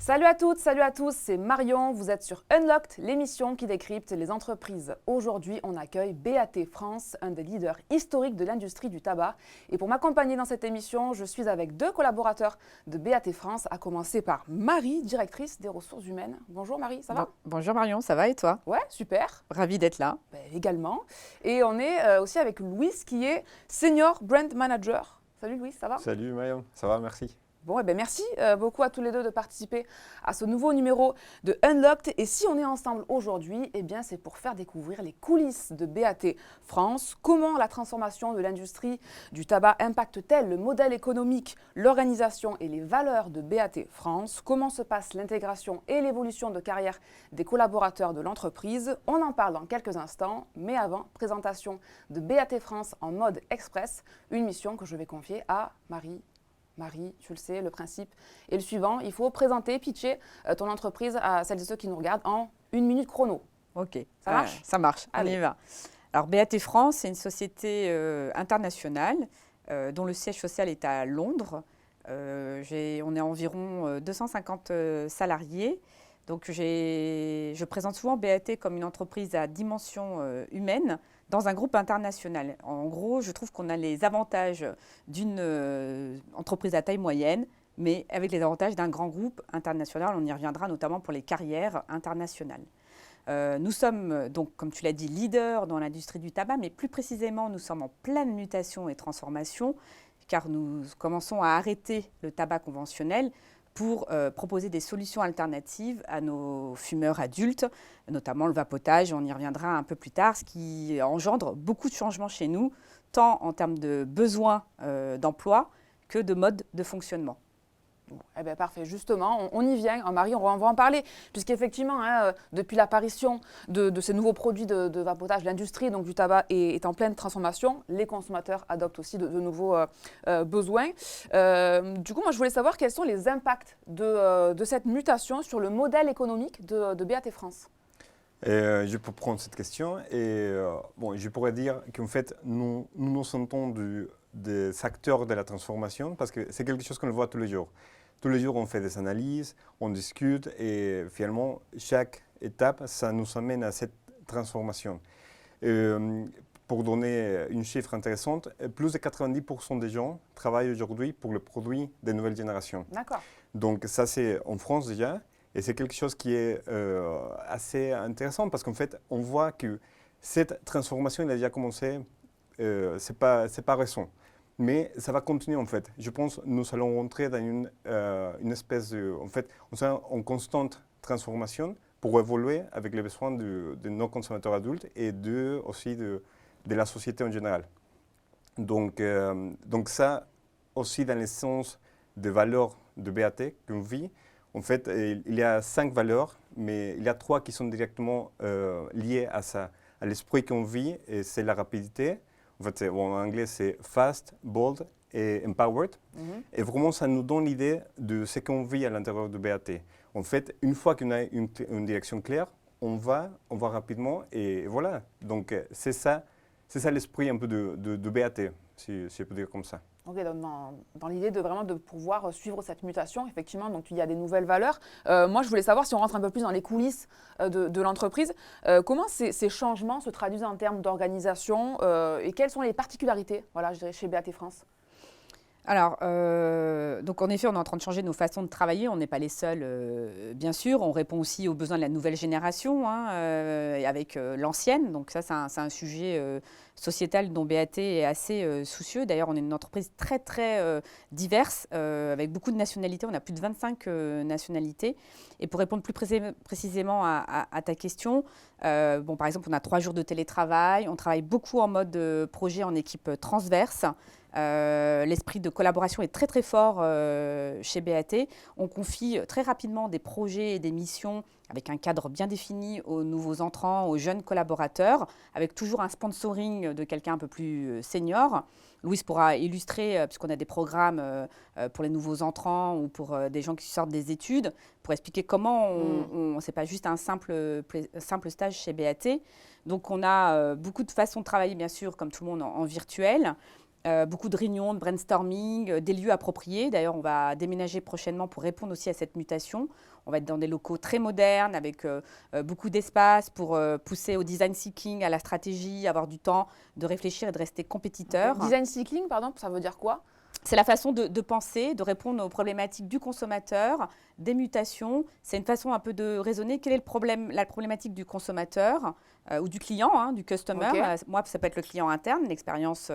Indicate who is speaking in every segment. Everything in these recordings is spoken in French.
Speaker 1: Salut à toutes, salut à tous, c'est Marion, vous êtes sur Unlocked, l'émission qui décrypte les entreprises. Aujourd'hui, on accueille BAT France, un des leaders historiques de l'industrie du tabac. Et pour m'accompagner dans cette émission, je suis avec deux collaborateurs de BAT France, à commencer par Marie, directrice des ressources humaines. Bonjour Marie, ça va?
Speaker 2: Bonjour Marion, ça va et toi?
Speaker 1: Ouais, super.
Speaker 2: Ravie d'être là.
Speaker 1: Également. Et on est aussi avec Louis, qui est Senior Brand Manager. Salut Louis, ça va?
Speaker 3: Salut Marion, ça va, merci.
Speaker 1: Bon, merci beaucoup à tous les deux de participer à ce nouveau numéro de Unlocked. Et si on est ensemble aujourd'hui, c'est pour faire découvrir les coulisses de BAT France. Comment la transformation de l'industrie du tabac impacte-t-elle le modèle économique, l'organisation et les valeurs de BAT France? Comment se passe l'intégration et l'évolution de carrière des collaborateurs de l'entreprise? On en parle dans quelques instants. Mais avant, présentation de BAT France en mode express, une mission que je vais confier à Marie. Marie, tu le sais, le principe est le suivant. Il faut présenter, pitcher ton entreprise à celles et ceux qui nous regardent en 1 minute chrono.
Speaker 2: Ok,
Speaker 1: ça marche?
Speaker 2: Ça marche,
Speaker 1: Allez.
Speaker 2: On y va. Alors BAT France, c'est une société internationale dont le siège social est à Londres. On est environ 250 salariés. Donc je présente souvent BAT comme une entreprise à dimension humaine dans un groupe international. En gros, je trouve qu'on a les avantages d'une entreprise à taille moyenne, mais avec les avantages d'un grand groupe international. On y reviendra notamment pour les carrières internationales. Nous sommes donc, comme tu l'as dit, leaders dans l'industrie du tabac, mais plus précisément, nous sommes en pleine mutation et transformation, car nous commençons à arrêter le tabac conventionnel pour proposer des solutions alternatives à nos fumeurs adultes, notamment le vapotage, on y reviendra un peu plus tard, ce qui engendre beaucoup de changements chez nous, tant en termes de besoins d'emploi que de mode de fonctionnement.
Speaker 1: Bon, parfait, justement, on y vient. Marie, on va en parler, puisqu'effectivement, depuis l'apparition de ces nouveaux produits de vapotage, l'industrie donc, du tabac est en pleine transformation. Les consommateurs adoptent aussi de nouveaux besoins. Du coup, moi, je voulais savoir quels sont les impacts de cette mutation sur le modèle économique de BAT France.
Speaker 3: Je peux prendre cette question et je pourrais dire qu'en fait, nous sentons des acteurs de la transformation parce que c'est quelque chose qu'on voit tous les jours. Tous les jours, on fait des analyses, on discute et finalement, chaque étape, ça nous amène à cette transformation. Pour donner une chiffre intéressante, plus de 90% des gens travaillent aujourd'hui pour le produit des nouvelles générations.
Speaker 1: D'accord.
Speaker 3: Donc ça, c'est en France déjà. Et c'est quelque chose qui est assez intéressant parce qu'en fait, on voit que cette transformation, elle a déjà commencé, c'est pas récent. Mais ça va continuer en fait. Je pense que nous allons rentrer dans une espèce de... En fait, on est en constante transformation pour évoluer avec les besoins de nos consommateurs adultes et aussi de la société en général. Donc ça, aussi dans le sens des valeurs de BAT qu'on vit, en fait, il y a 5 valeurs, mais il y a 3 qui sont directement liées à ça, à l'esprit qu'on vit, et c'est la rapidité. En fait, en anglais, c'est fast, bold et empowered. Et vraiment, ça nous donne l'idée de ce qu'on vit à l'intérieur de BAT. En fait, une fois qu'on a une direction claire, on va rapidement et voilà. Donc, c'est ça l'esprit un peu de BAT, si je peux dire comme ça.
Speaker 1: Okay, dans l'idée de pouvoir suivre cette mutation, effectivement, donc il y a des nouvelles valeurs. Moi, je voulais savoir, si on rentre un peu plus dans les coulisses de l'entreprise, comment ces changements se traduisent en termes d'organisation et quelles sont les particularités, voilà, je dirais, chez BAT France?
Speaker 2: Alors, donc en effet, on est en train de changer nos façons de travailler. On n'est pas les seuls, bien sûr. On répond aussi aux besoins de la nouvelle génération avec l'ancienne. Donc ça, c'est un sujet sociétal dont BAT est assez soucieux. D'ailleurs, on est une entreprise très, très diverse, avec beaucoup de nationalités. On a plus de 25 nationalités. Et pour répondre plus précisément à ta question, par exemple, on a 3 jours de télétravail. On travaille beaucoup en mode projet en équipe transverse. L'esprit de collaboration est très très fort chez BAT. On confie très rapidement des projets et des missions avec un cadre bien défini aux nouveaux entrants, aux jeunes collaborateurs, avec toujours un sponsoring de quelqu'un un peu plus senior. Louise pourra illustrer, puisqu'on a des programmes pour les nouveaux entrants ou pour des gens qui sortent des études, pour expliquer comment c'est pas juste un simple stage chez BAT. Donc on a beaucoup de façons de travailler, bien sûr, comme tout le monde, en virtuel. Beaucoup de réunions, de brainstorming, des lieux appropriés. D'ailleurs, on va déménager prochainement pour répondre aussi à cette mutation. On va être dans des locaux très modernes, avec beaucoup d'espace pour pousser au design thinking, à la stratégie, avoir du temps de réfléchir et de rester compétiteur.
Speaker 1: Design thinking, pardon, ça veut dire quoi?
Speaker 2: C'est la façon de penser, de répondre aux problématiques du consommateur, des mutations. C'est une façon un peu de raisonner. Quelle est la problématique du consommateur ou du client, hein, du customer. Moi, ça peut être le client interne, l'expérience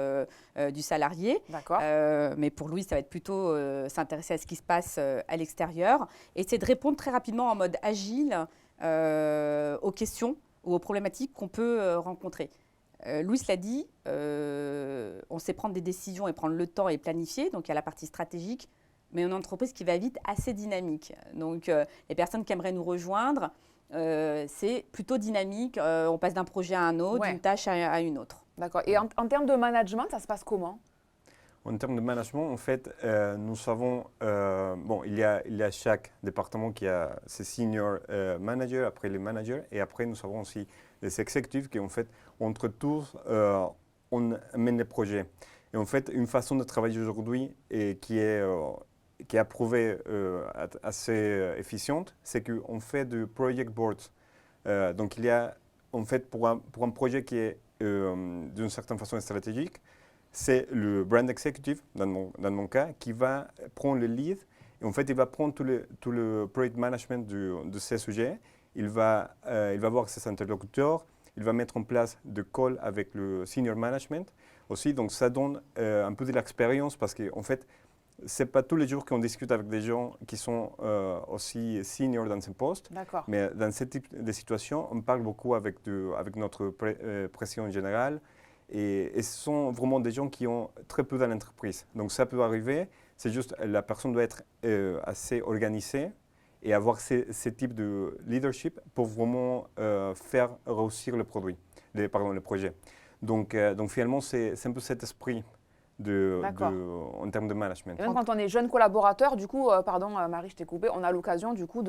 Speaker 2: du salarié.
Speaker 1: D'accord.
Speaker 2: Mais pour lui, ça va être plutôt s'intéresser à ce qui se passe à l'extérieur. Et c'est de répondre très rapidement en mode agile aux questions ou aux problématiques qu'on peut rencontrer. Louis l'a dit, on sait prendre des décisions et prendre le temps et planifier, donc il y a la partie stratégique, mais une entreprise qui va vite, assez dynamique. Donc les personnes qui aimeraient nous rejoindre, c'est plutôt dynamique, on passe d'un projet à un autre, d'une tâche à une autre.
Speaker 1: D'accord. Et en termes de management, ça se passe comment?
Speaker 3: En termes de management, en fait, nous savons, il y a chaque département qui a ses senior managers, après les managers, et après nous avons aussi des exécutifs qui, en fait, entre tous, on mène les projets. Et en fait, une façon de travailler aujourd'hui et qui est approuvée assez efficiente, c'est qu'on fait du project boards. Donc, il y a, en fait, pour un projet qui est d'une certaine façon stratégique, c'est le brand executive, dans mon cas, qui va prendre le lead. Et en fait, il va prendre tout le project management de ces sujets. Il va voir ses interlocuteurs. Il va mettre en place des calls avec le senior management aussi. Donc, ça donne un peu de l'expérience parce qu'en fait, ce n'est pas tous les jours qu'on discute avec des gens qui sont aussi seniors dans ces postes.
Speaker 1: D'accord.
Speaker 3: Mais dans ce type de situation, on parle beaucoup avec notre président général. Et ce sont vraiment des gens qui ont très peu dans l'entreprise. Donc ça peut arriver, c'est juste la personne doit être assez organisée et avoir ce type de leadership pour vraiment faire réussir le produit, le projet. Donc finalement, c'est un peu cet esprit en termes de management.
Speaker 1: Et même quand on est jeune collaborateur, du coup, Marie, je t'ai coupé, on a l'occasion du coup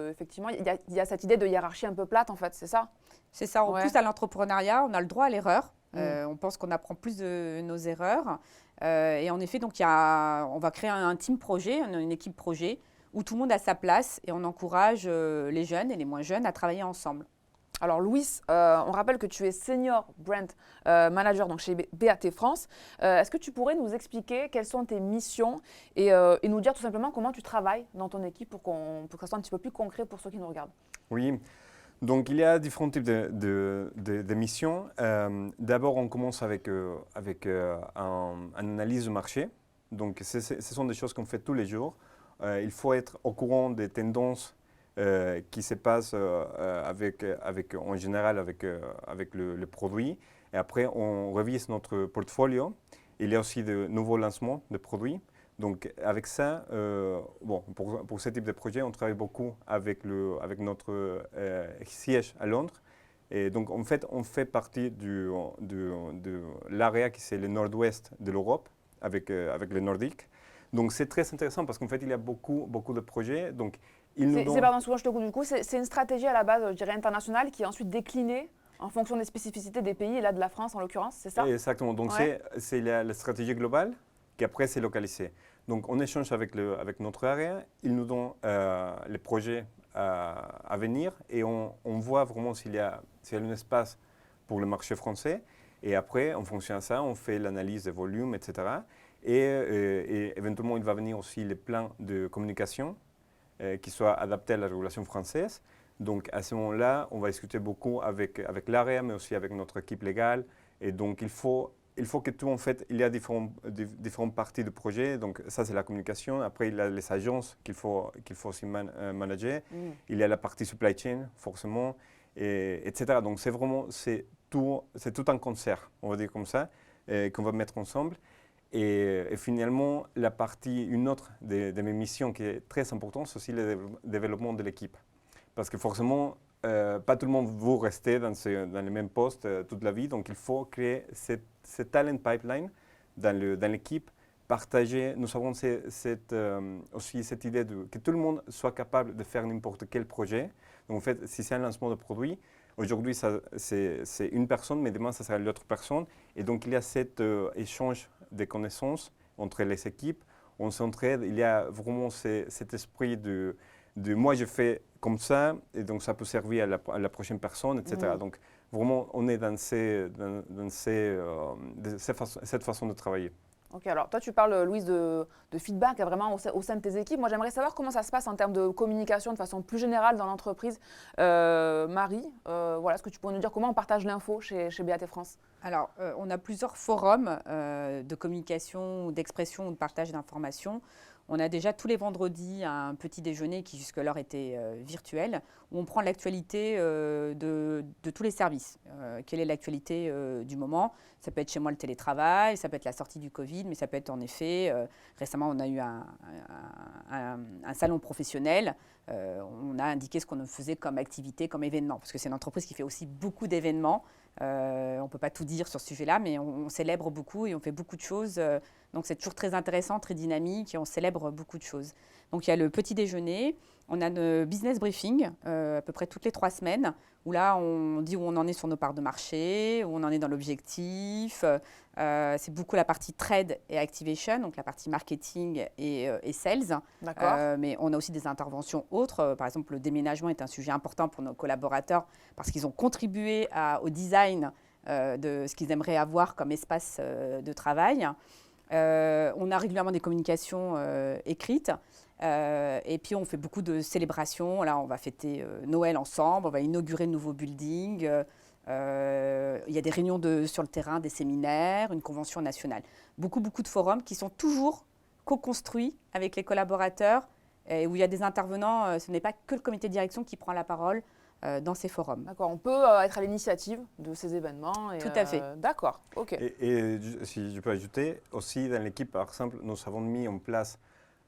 Speaker 1: effectivement, il y a cette idée de hiérarchie un peu plate en fait, c'est ça?
Speaker 2: C'est ça, on pousse à l'entrepreneuriat, on a le droit à l'erreur. On pense qu'on apprend plus de nos erreurs. Et en effet, donc, on va créer un team projet, une équipe projet, où tout le monde a sa place et on encourage les jeunes et les moins jeunes à travailler ensemble.
Speaker 1: Alors Louis, on rappelle que tu es Senior Brand Manager donc chez BAT France. Est-ce que tu pourrais nous expliquer quelles sont tes missions et nous dire tout simplement comment tu travailles dans ton équipe pour que ça soit un petit peu plus concret pour ceux qui nous regardent?
Speaker 3: Oui. Donc, il y a différents types de missions. D'abord, on commence avec une analyse de marché. Donc, ce sont des choses qu'on fait tous les jours. Il faut être au courant des tendances qui se passent en général avec le produit. Et après, on révise notre portfolio. Il y a aussi de nouveaux lancements de produits. Donc, avec ça, pour ce type de projet, on travaille beaucoup avec notre siège à Londres. Et donc, en fait, on fait partie de l'area qui c'est le nord-ouest de l'Europe, avec le Nordique. Donc, c'est très intéressant parce qu'en fait, il y a beaucoup de projets. Donc,
Speaker 1: pardon, souvent je te coupe du coup, c'est une stratégie à la base, je dirais, internationale qui est ensuite déclinée en fonction des spécificités des pays, et là de la France en l'occurrence, c'est ça?
Speaker 3: Exactement. Donc, c'est la stratégie globale qui après c'est localisé. Donc on échange avec notre area, ils nous donnent les projets à venir et on voit vraiment s'il y a un espace pour le marché français. Et après, en fonction de ça, on fait l'analyse des volumes, etc. Et éventuellement, il va venir aussi les plans de communication qui soient adaptés à la régulation française. Donc à ce moment-là, on va discuter beaucoup avec l'area, mais aussi avec notre équipe légale. Et donc il faut que tout, en fait, il y a différentes parties du projet. Donc ça, c'est la communication. Après, il y a les agences qu'il faut aussi manager. Il y a la partie supply chain, forcément, etc. Donc c'est tout un concert, on va dire comme ça, qu'on va mettre ensemble. Et finalement, une autre de mes missions qui est très importante, c'est aussi le développement de l'équipe. Parce que forcément, pas tout le monde veut rester dans le même poste toute la vie. Donc, il faut créer cette talent pipeline dans l'équipe, partager. Nous avons aussi cette idée que tout le monde soit capable de faire n'importe quel projet. Donc, en fait, si c'est un lancement de produit, aujourd'hui, c'est une personne, mais demain, ça sera l'autre personne. Et donc, il y a cet échange des connaissances entre les équipes, on s'entraide, il y a vraiment cet esprit de moi je fais comme ça, et donc ça peut servir à la prochaine personne, etc. Donc vraiment, on est dans cette façon de travailler.
Speaker 1: Ok, alors toi tu parles, Louise, de feedback vraiment au sein de tes équipes. Moi j'aimerais savoir comment ça se passe en termes de communication de façon plus générale dans l'entreprise. Marie, voilà, est-ce que tu pourrais nous dire comment on partage l'info chez BAT France?
Speaker 2: Alors, on a plusieurs forums de communication, d'expression ou de partage d'informations. On a déjà tous les vendredis un petit déjeuner qui jusque-là était virtuel, où on prend l'actualité de tous les services. Quelle est l'actualité du moment? Ça peut être chez moi le télétravail, ça peut être la sortie du Covid, mais ça peut être en effet, récemment on a eu un salon professionnel, on a indiqué ce qu'on faisait comme activité, comme événement, parce que c'est une entreprise qui fait aussi beaucoup d'événements. On ne peut pas tout dire sur ce sujet-là, mais on célèbre beaucoup et on fait beaucoup de choses. Donc c'est toujours très intéressant, très dynamique et on célèbre beaucoup de choses. Donc il y a le petit déjeuner, on a le business briefing à peu près toutes les 3 semaines, où là on dit où on en est sur nos parts de marché, où on en est dans l'objectif. C'est beaucoup la partie trade et activation, donc la partie marketing et sales.
Speaker 1: D'accord.
Speaker 2: Mais on a aussi des interventions autres. Par exemple, le déménagement est un sujet important pour nos collaborateurs parce qu'ils ont contribué au design de ce qu'ils aimeraient avoir comme espace de travail. On a régulièrement des communications écrites. Et puis, on fait beaucoup de célébrations. Là, on va fêter Noël ensemble, on va inaugurer de nouveaux buildings. Il y a des réunions sur le terrain, des séminaires, une convention nationale. Beaucoup de forums qui sont toujours co-construits avec les collaborateurs et où il y a des intervenants. Ce n'est pas que le comité de direction qui prend la parole dans ces forums.
Speaker 1: D'accord, on peut être à l'initiative de ces événements.
Speaker 2: Tout à fait.
Speaker 1: D'accord, ok.
Speaker 3: Et si je peux ajouter, aussi dans l'équipe, par exemple, nous avons mis en place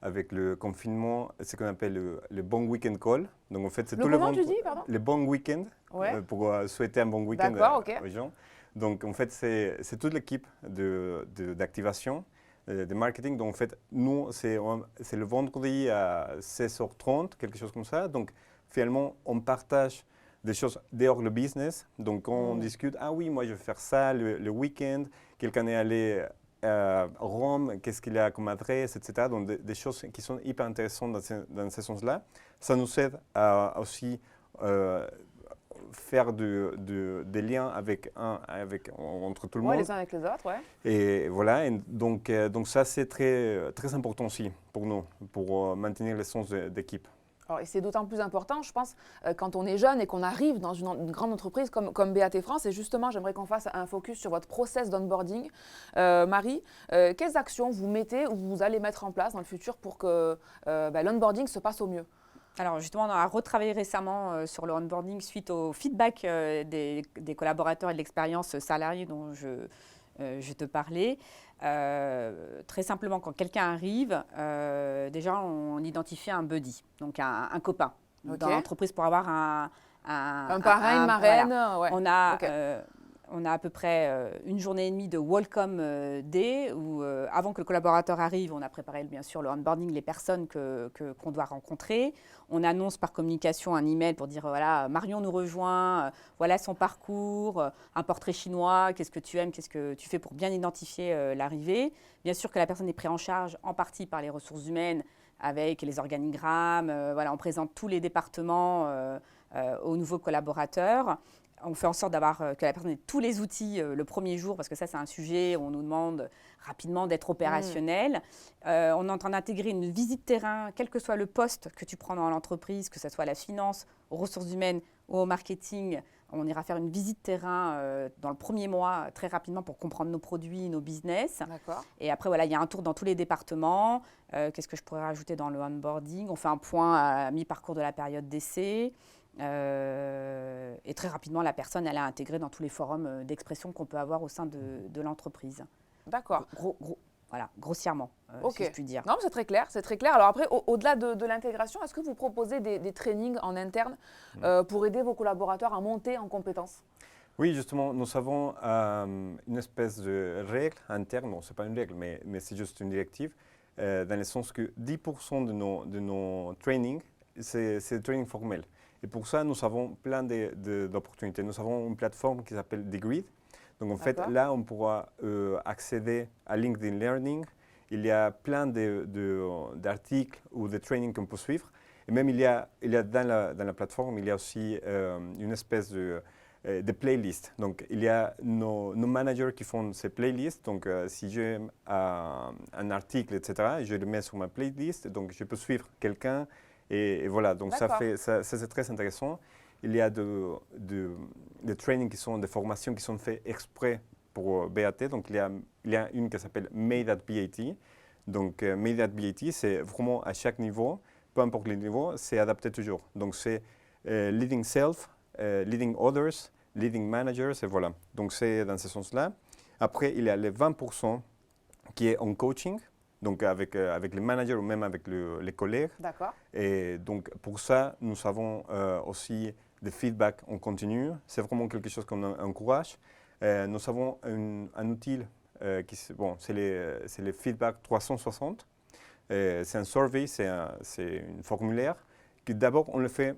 Speaker 3: avec le confinement ce qu'on appelle le bon week-end call. Donc en fait, c'est tout le
Speaker 1: Comment tu dis, pardon?
Speaker 3: le bon week-end,
Speaker 1: Ouais.
Speaker 3: pour souhaiter un bon week-end
Speaker 1: Ok.
Speaker 3: aux gens. Donc en fait, c'est toute l'équipe d'activation, de marketing. Donc en fait, nous, c'est le vendredi à 16h30, quelque chose comme ça. Donc finalement, on partage des choses dehors le business. Donc on discute, ah oui, moi je vais faire ça le week-end. Quelqu'un est allé Rome, qu'est-ce qu'il a comme adresse, etc. Donc des choses qui sont hyper intéressantes dans ce sens-là. Ça nous aide à aussi faire des liens entre tout le monde.
Speaker 1: Les uns avec les autres, ouais.
Speaker 3: Et voilà, donc ça c'est très important aussi pour nous, pour maintenir l'essence d'équipe.
Speaker 1: Alors, et c'est d'autant plus important, je pense, quand on est jeune et qu'on arrive dans une grande entreprise comme BAT France. Et justement, j'aimerais qu'on fasse un focus sur votre process d'onboarding. Marie, quelles actions vous mettez ou vous allez mettre en place dans le futur pour que l'onboarding se passe au mieux?
Speaker 2: Alors justement, on a retravaillé récemment sur le onboarding suite au feedback des collaborateurs et de l'expérience salariée dont je te parlais. Très simplement, quand quelqu'un arrive, déjà on identifie un buddy, donc un copain dans l'entreprise pour avoir un
Speaker 1: parrain, une marraine.
Speaker 2: Voilà.
Speaker 1: Ouais.
Speaker 2: On a à peu près une journée et demie de Welcome Day où, avant que le collaborateur arrive, on a préparé bien sûr le onboarding, les personnes qu'on doit rencontrer. On annonce par communication un email pour dire voilà, Marion nous rejoint, voilà son parcours, un portrait chinois, qu'est-ce que tu aimes, qu'est-ce que tu fais pour bien identifier l'arrivée. Bien sûr que la personne est prise en charge en partie par les ressources humaines avec les organigrammes. Voilà, on présente tous les départements aux nouveaux collaborateurs. On fait en sorte que la personne ait tous les outils le premier jour, parce que ça, c'est un sujet où on nous demande rapidement d'être opérationnel. On est en train d'intégrer une visite terrain, quel que soit le poste que tu prends dans l'entreprise, que ce soit la finance, aux ressources humaines ou au marketing. On ira faire une visite terrain dans le premier mois, très rapidement, pour comprendre nos produits, nos business.
Speaker 1: D'accord.
Speaker 2: Et après, voilà, il y a un tour dans tous les départements. Qu'est-ce que je pourrais rajouter dans le onboarding? On fait un point à mi-parcours de la période d'essai. Et très rapidement, la personne, elle est intégrée dans tous les forums d'expression qu'on peut avoir au sein de l'entreprise.
Speaker 1: D'accord.
Speaker 2: Voilà, grossièrement, si je puis dire.
Speaker 1: Non, c'est très clair, c'est très clair. Alors après, au-delà de l'intégration, est-ce que vous proposez des trainings en interne pour aider vos collaborateurs à monter en compétences?
Speaker 3: Oui, justement, nous avons une espèce de règle interne, non, ce n'est pas une règle, mais c'est juste une directive, dans le sens que 10% de nos trainings, c'est des trainings formels. Et pour ça, nous avons plein d'opportunités. Nous avons une plateforme qui s'appelle The Grid. Donc en fait,
Speaker 1: D'accord.
Speaker 3: là, on pourra accéder à LinkedIn Learning. Il y a plein d'articles ou de trainings qu'on peut suivre. Et même il y a dans la plateforme, il y a aussi une espèce de playlist. Donc il y a nos managers qui font ces playlists. Donc si j'aime un article, etc., je le mets sur ma playlist. Donc je peux suivre quelqu'un. Et voilà, donc ça c'est très intéressant. Il y a des trainings des formations qui sont faites exprès pour BAT. Donc il y a une qui s'appelle Made at BAT. Donc Made at BAT, c'est vraiment à chaque niveau, peu importe le niveau, c'est adapté toujours. Donc c'est Leading Self, Leading Others, Leading Managers, et voilà. Donc c'est dans ce sens-là. Après, il y a les 20% qui est en coaching, donc avec les managers ou même avec les collègues.
Speaker 1: D'accord.
Speaker 3: Et donc pour ça, nous avons aussi des feedbacks en continu. C'est vraiment quelque chose qu'on encourage. Nous avons un outil c'est les feedbacks 360. C'est un survey, c'est un formulaire que d'abord on le fait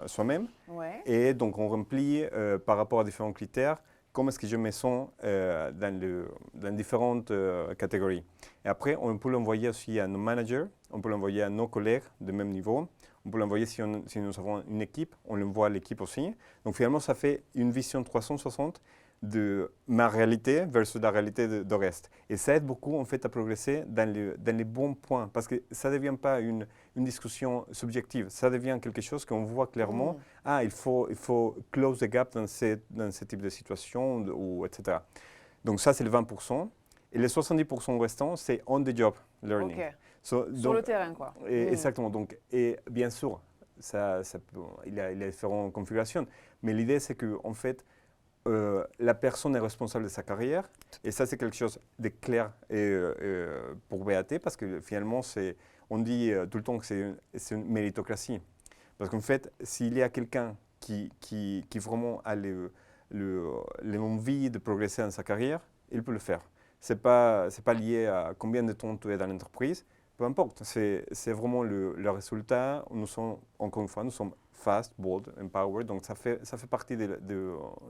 Speaker 3: soi-même.
Speaker 1: Ouais.
Speaker 3: Et donc on remplit par rapport à différents critères comment est-ce que je me sens dans différentes catégories. Et après, on peut l'envoyer aussi à nos managers, on peut l'envoyer à nos collègues de même niveau, on peut l'envoyer si nous avons une équipe, on l'envoie à l'équipe aussi. Donc finalement, ça fait une vision 360 de ma réalité versus la réalité de reste. Et ça aide beaucoup en fait à progresser dans les bons points, parce que ça ne devient pas une discussion subjective, ça devient quelque chose qu'on voit clairement, il faut close the gap dans ce type de situation, etc. Donc ça, c'est le 20%. Et les 70% restants, c'est on the job learning.
Speaker 1: Ok.
Speaker 3: Sur
Speaker 1: le terrain, quoi.
Speaker 3: Exactement. Donc, et bien sûr, il y a différentes configurations. Mais l'idée, c'est qu'en fait, la personne est responsable de sa carrière. Et ça, c'est quelque chose de clair pour BAT, parce que finalement, on dit tout le temps que c'est une méritocratie. Parce qu'en fait, s'il y a quelqu'un qui vraiment a l'envie de progresser dans sa carrière, il peut le faire. Ce n'est pas lié à combien de temps tu es dans l'entreprise, peu importe. C'est vraiment le résultat. Encore une fois, nous sommes fast, bold, empowered. Donc ça fait partie de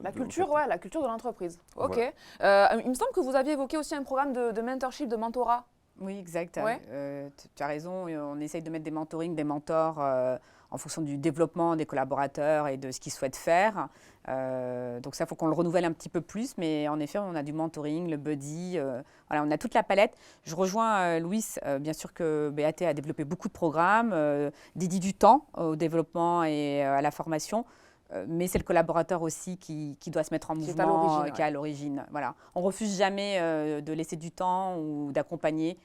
Speaker 1: la culture, la culture de l'entreprise. Ok.
Speaker 3: Voilà.
Speaker 1: Il me semble que vous aviez évoqué aussi un programme de mentorship, de mentorat.
Speaker 2: Oui, exact.
Speaker 1: Ouais.
Speaker 2: Tu as raison, on essaye de mettre des mentorings, des mentors en fonction du développement des collaborateurs et de ce qu'ils souhaitent faire. Donc ça, il faut qu'on le renouvelle un petit peu plus, mais en effet, on a du mentoring, le buddy, voilà, on a toute la palette. Je rejoins Louis, bien sûr que BAT a développé beaucoup de programmes, dédie du temps au développement et à la formation. Mais c'est le collaborateur aussi qui doit se mettre en mouvement, qui est à l'origine. Voilà. On ne refuse jamais de laisser du temps ou d'accompagner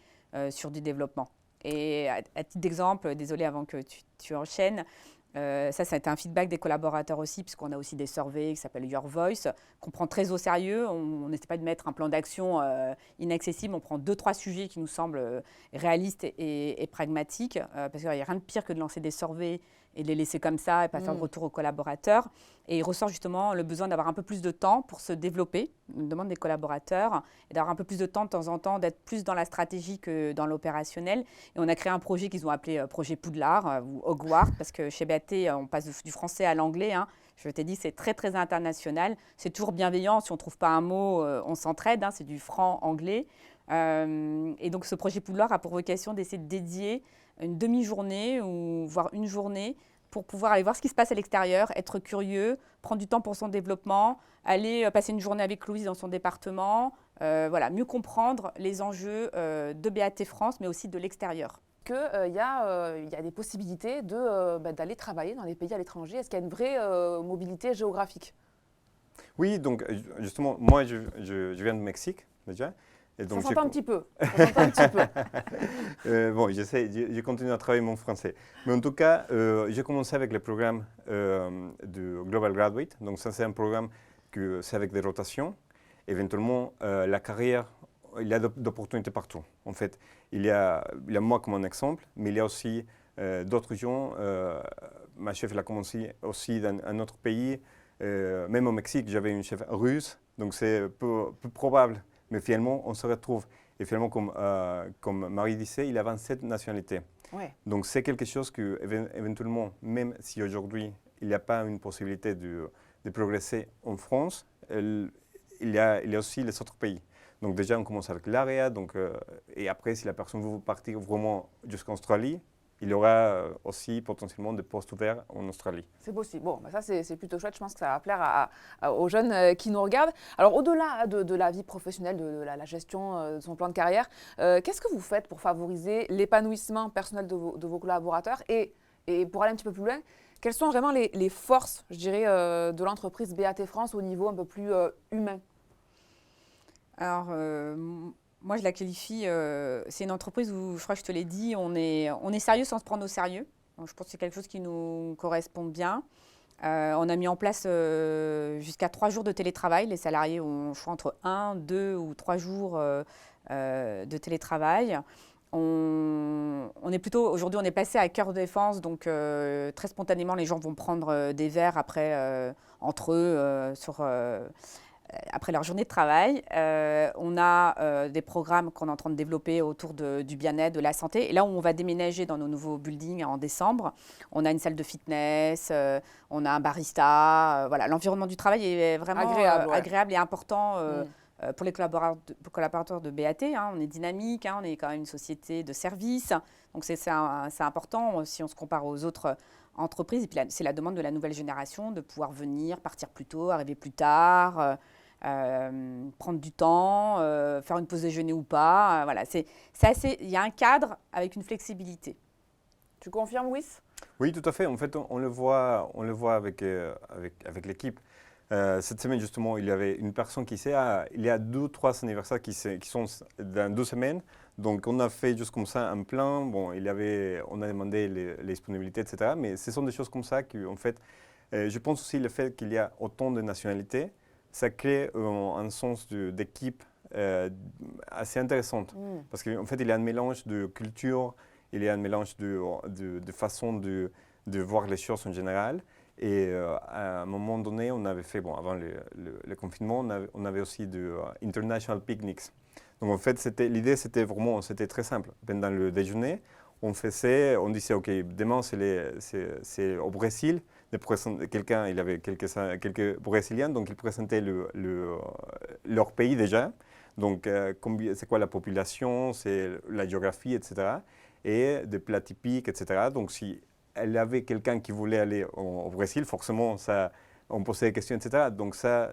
Speaker 2: sur du développement. Et à titre d'exemple, désolé avant que tu enchaînes, ça a été un feedback des collaborateurs aussi, puisqu'on a aussi des surveys qui s'appellent Your Voice, qu'on prend très au sérieux. On n'essaie pas de mettre un plan d'action inaccessible, on prend 2-3 sujets qui nous semblent réalistes et pragmatiques, parce qu'il n'y a rien de pire que de lancer des surveys et de les laisser comme ça et pas faire de retour aux collaborateurs. Et il ressort justement le besoin d'avoir un peu plus de temps pour se développer, une demande des collaborateurs, et d'avoir un peu plus de temps de temps en temps, d'être plus dans la stratégie que dans l'opérationnel. Et on a créé un projet qu'ils ont appelé Projet Poudlard ou Hogwarts, parce que chez BAT, on passe du français à l'anglais. Je t'ai dit, c'est très, très international. C'est toujours bienveillant. Si on ne trouve pas un mot, on s'entraide. C'est du franc-anglais. Et donc, ce projet Poudlard a pour vocation d'essayer de dédier une demi-journée ou voire une journée pour pouvoir aller voir ce qui se passe à l'extérieur, être curieux, prendre du temps pour son développement, aller passer une journée avec Louise dans son département, voilà, mieux comprendre les enjeux de BAT France, mais aussi de l'extérieur.
Speaker 1: Qu'il y a des possibilités d'aller travailler dans les pays à l'étranger. Est-ce qu'il y a une vraie mobilité géographique?
Speaker 3: Oui, donc justement, moi je viens de Mexique déjà.
Speaker 1: Et donc ça s'entend un petit peu.
Speaker 3: Bon, je continue à travailler mon français. Mais en tout cas, j'ai commencé avec le programme du Global Graduate. Donc ça, c'est un programme que c'est avec des rotations. Éventuellement, la carrière, il y a d'opportunités partout. En fait, il y a moi comme un exemple, mais il y a aussi d'autres gens. Ma chef, elle a commencé aussi dans un autre pays. Même au Mexique, j'avais une chef russe. Donc c'est peu probable. Mais finalement, on se retrouve. Et finalement, comme Marie disait, il a 27 nationalités.
Speaker 1: Ouais.
Speaker 3: Donc, c'est quelque chose que, éventuellement, même si aujourd'hui, il n'y a pas une possibilité de progresser en France, il y a aussi les autres pays. Donc déjà, on commence avec l'AREA, et après, si la personne veut partir vraiment jusqu'en Australie, il y aura aussi potentiellement des postes ouverts en Australie.
Speaker 1: C'est possible. Bon, ça c'est plutôt chouette. Je pense que ça va plaire aux jeunes qui nous regardent. Alors au-delà de la vie professionnelle, de la gestion de son plan de carrière, qu'est-ce que vous faites pour favoriser l'épanouissement personnel de vos collaborateurs et pour aller un petit peu plus loin, quelles sont vraiment les forces, je dirais, de l'entreprise BAT France au niveau un peu plus humain?
Speaker 2: Alors, moi, je la qualifie, c'est une entreprise où, je crois que je te l'ai dit, on est sérieux sans se prendre au sérieux. Donc, je pense que c'est quelque chose qui nous correspond bien. On a mis en place jusqu'à 3 jours de télétravail. Les salariés ont, je crois, entre 1, 2 ou 3 jours de télétravail. Aujourd'hui, on est passé à cœur de défense, donc très spontanément, les gens vont prendre des verres après, entre eux, après leur journée de travail. On a des programmes qu'on est en train de développer autour du bien-être, de la santé. Et là où on va déménager dans nos nouveaux buildings en décembre, on a une salle de fitness, on a un barista. Voilà, l'environnement du travail est vraiment agréable et important pour les collaborateurs de BAT. On est dynamique, on est quand même une société de service. Donc c'est important si on se compare aux autres entreprises. Et puis c'est la demande de la nouvelle génération de pouvoir venir, partir plus tôt, arriver plus tard, prendre du temps, faire une pause déjeuner ou pas. Voilà, il y a un cadre avec une flexibilité.
Speaker 1: Tu confirmes, Louis?
Speaker 3: Oui, tout à fait. En fait, on le voit avec l'équipe. Cette semaine, justement, il y avait une personne qui il y a 2 ou 3 anniversaires qui sont dans 2 semaines. Donc, on a fait juste comme ça un plan. Bon, on a demandé les disponibilités, etc. Mais ce sont des choses comme ça qu'en fait, je pense aussi le fait qu'il y a autant de nationalités, ça crée un sens d'équipe assez intéressante. Parce qu'en fait, il y a un mélange de culture, il y a un mélange de façon de voir les choses en général. Et à un moment donné, on avait fait, avant le confinement, on avait aussi de international picnics. Donc en fait, l'idée, c'était très simple. Pendant le déjeuner, on disait, OK, demain, c'est au Brésil. Quelqu'un, il avait quelques Brésiliens, donc ils présentaient leur pays déjà. Donc, c'est quoi la population, c'est la géographie, etc. Et des plats typiques, etc. Donc, si elle avait quelqu'un qui voulait aller au Brésil, forcément, on posait des questions, etc. Donc, ça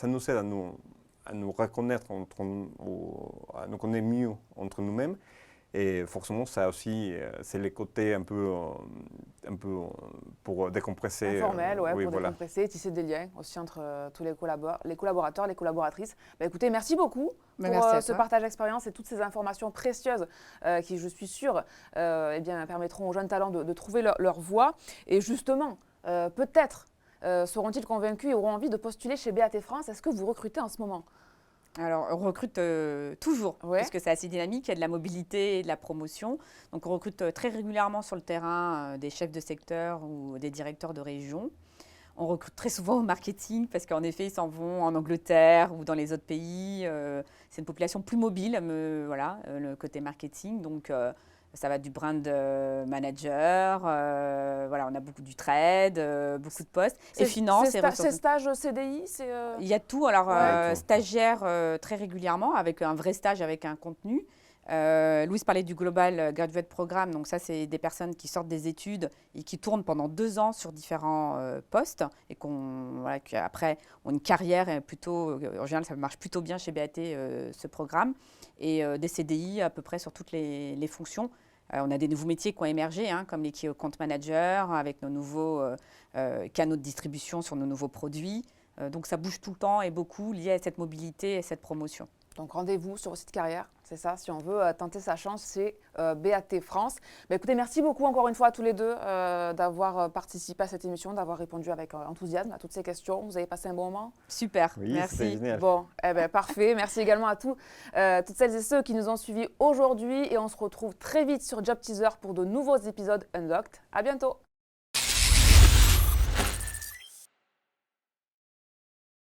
Speaker 3: nous aide à nous reconnaître, à nous connaître mieux entre nous-mêmes. Et forcément, ça aussi, c'est les côtés un peu pour décompresser.
Speaker 1: Informel, pour décompresser, tisser des liens aussi entre tous les collaborateurs, les collaboratrices. Écoutez, merci beaucoup pour ce partage d'expérience et toutes ces informations précieuses qui, je suis sûre, permettront aux jeunes talents de trouver leur voie. Et justement, peut-être seront-ils convaincus et auront envie de postuler chez BAT France. Est-ce que vous recrutez en ce moment ?
Speaker 2: Alors, on recrute toujours, parce que c'est assez dynamique, il y a de la mobilité et de la promotion. Donc, on recrute très régulièrement sur le terrain des chefs de secteur ou des directeurs de région. On recrute très souvent au marketing, parce qu'en effet, ils s'en vont en Angleterre ou dans les autres pays. C'est une population plus mobile, le côté marketing. Donc, ça va du brand manager, on a beaucoup du trade, beaucoup de postes. Et finance et ressources.
Speaker 1: C'est stage CDI
Speaker 2: Il y a tout. Alors, stagiaire très régulièrement, avec un vrai stage, avec un contenu. Louise parlait du Global Graduate Programme. Donc ça, c'est des personnes qui sortent des études et qui tournent pendant 2 ans sur différents postes et qui après ont une carrière plutôt, en général, ça marche plutôt bien chez BAT, ce programme. Et des CDI à peu près sur toutes les fonctions. On a des nouveaux métiers qui ont émergé, comme les key account managers, avec nos nouveaux canaux de distribution sur nos nouveaux produits. Donc ça bouge tout le temps et beaucoup lié à cette mobilité et cette promotion.
Speaker 1: Donc rendez-vous sur le site carrière, c'est ça, si on veut tenter sa chance, c'est BAT France. Écoutez, merci beaucoup encore une fois à tous les deux d'avoir participé à cette émission, d'avoir répondu avec enthousiasme à toutes ces questions. Vous avez passé un bon moment?
Speaker 2: Super,
Speaker 3: oui,
Speaker 2: merci.
Speaker 3: Génial.
Speaker 1: Bon, parfait. Merci également à toutes celles et ceux qui nous ont suivis aujourd'hui et on se retrouve très vite sur Job Teaser pour de nouveaux épisodes Unlocked. À bientôt.